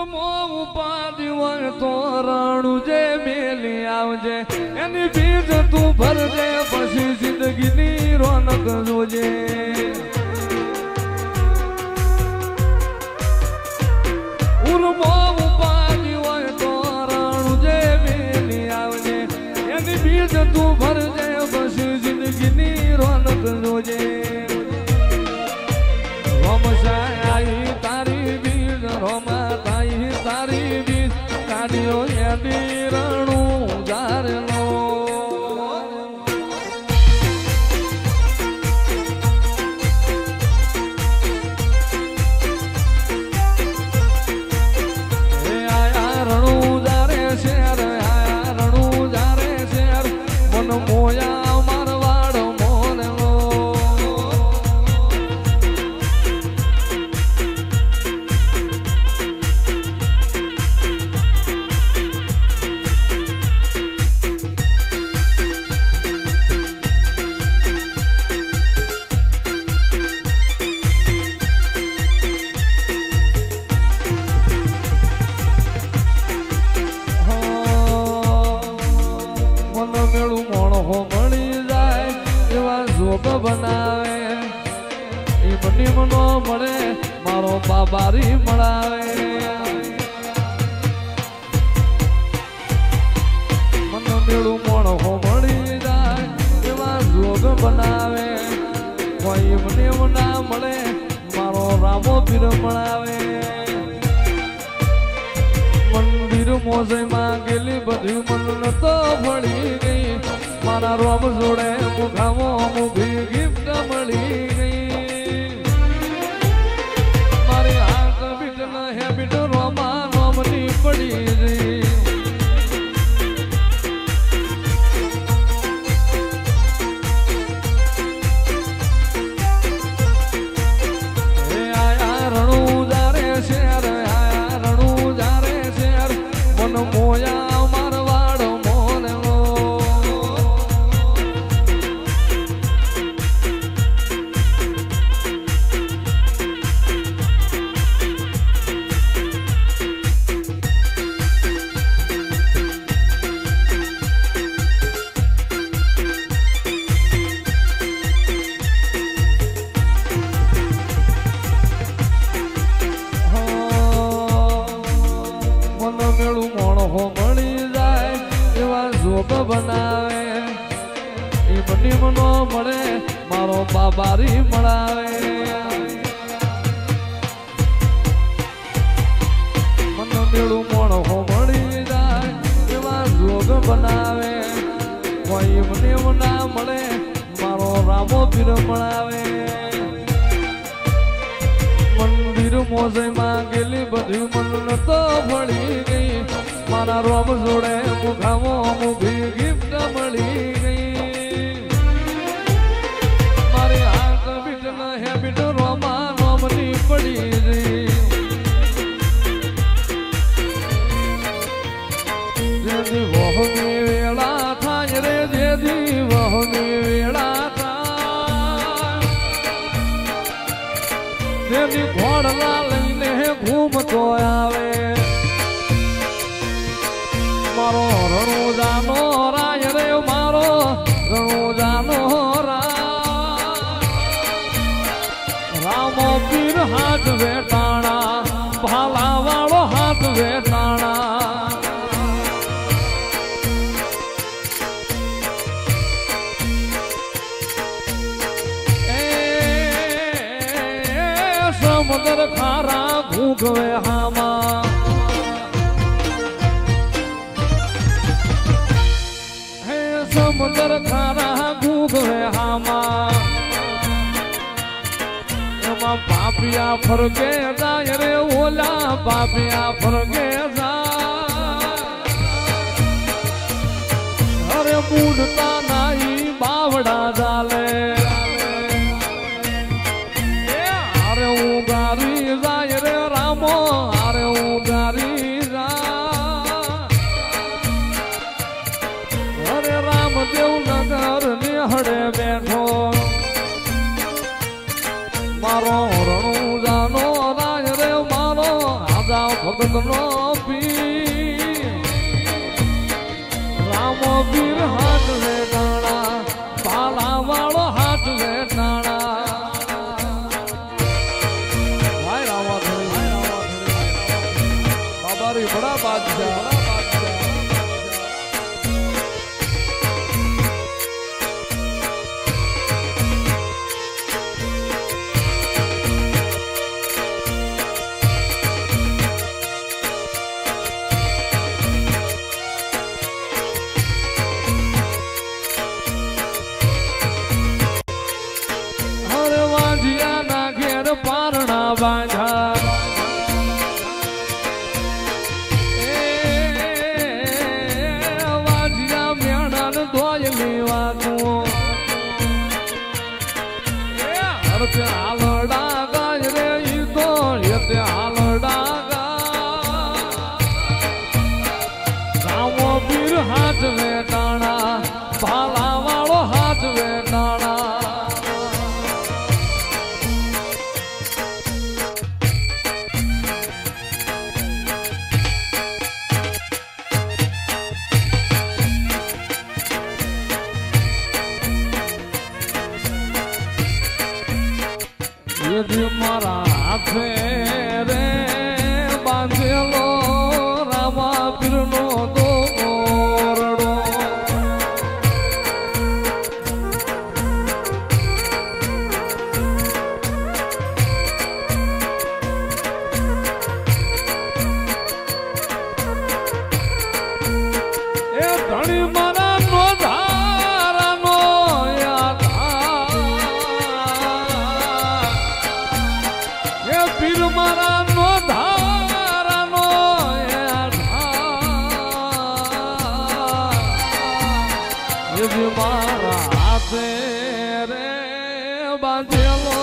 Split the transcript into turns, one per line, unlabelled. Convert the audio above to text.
ઉપાધિ હોય તો રણું જે મેલી આવજે એની બીજ તું ભરજે પછી જિંદગીની રોનક જોજે ઉર્મો ઉપાધિ હોય તો રણું જે મેલી આવજે એની બીજ તું ભરજે પછી જિંદગીની રોનક જોજે રોમશાઈ તારી બીજ રોમા તાઈ તારી બીજ કાઢ્યો એની રણું જારેલો આયા રણું જારે શેર આયા રણું જારે શેર મન મોયા મારવાડ મોનેલો બનાવે એ બની મનો મળે મારો બાબારી મળાવે મન મેળું મોણો મળી જાય એવા જોગ બનાવે કોઈ મને ના મળે મારો રામો પીર મળાવે મંદિર મોજમાં ગયેલી બધી મન તો ભળી ગઈ મારા રોમ જોડે મુખામો મુખી ગિફ્ટ મળી ગઈ મારી હાથ બીટ ન હેબિટ રોમા નોમની પડી ગઈ આયા રણું જારે શેર આયા રણું જારે શેર મન મોયા મારવાડ મોનેલો મેળું મોણો મળી જાય એવા જોગ બનાવે એ બની મનો મળે મારો બાબારી મળાવે મન મેળું મોણો મળી જાય એવા જોગ બનાવે કોઈ મને ના મળે મારો રામો પીર મળાવે મંદિર મોજમાં ગયેલી બધી મન તો ભળી ગઈ મારા રોમ જોડે મુખામો મુખી ગિફ્ટ મળી ગઈ મારી હાથ બીટ ન હેબિટ રોમા નોમની પડી ગઈ જેથી વહની વેળા થાય રે જેથી વહની વેળા થાય જેથી ઘોડલા લઈને ઘૂમતો આવે મારો રણુજાનો રાય રે મારો રણુજાનો રામો પીર હાથ વેટાણા ભાલા વાળો હાથ વેટાણા સમુદ્ર ખારા ઘૂંઘવે હામાં સમુદ્ર ખારા ઘૂંઘવે હામાં એમાં પાપિયા ફરકે જાય રે ઓલા પાપિયા ફરકે જાય અરે મૂડતા નાઈ બાવડા ચાલે અરે ઉગારી જાય રે રામો અરે ઉગારી જાય અરે રામદેવ નગર નિહળે બેઠો મારો રણુજાનો રાજ રે મારો આજા ભગતનો પીર રામ પીર હાથ લે ટાણા પાલા વાળો હાથ લે ટાણા ભાઈ રામા બાબારી બડા બાદશાહ પારણા બાંધા વાજિયા મેણન ધોયલી વાતું હરતે હાલડા ગાય રે ઈ તો યતે હાલડા ગા રામો પીર હાથ વેટાણા ભાલા વાળો હાથ વેટાણા મારા હાથે રે બાંધેલો રામા પીરનો દોરડો એ ધણી મારા નો ધારાનો પીર મારા નો ધારાનો મારા હાથે રે બાંધેલો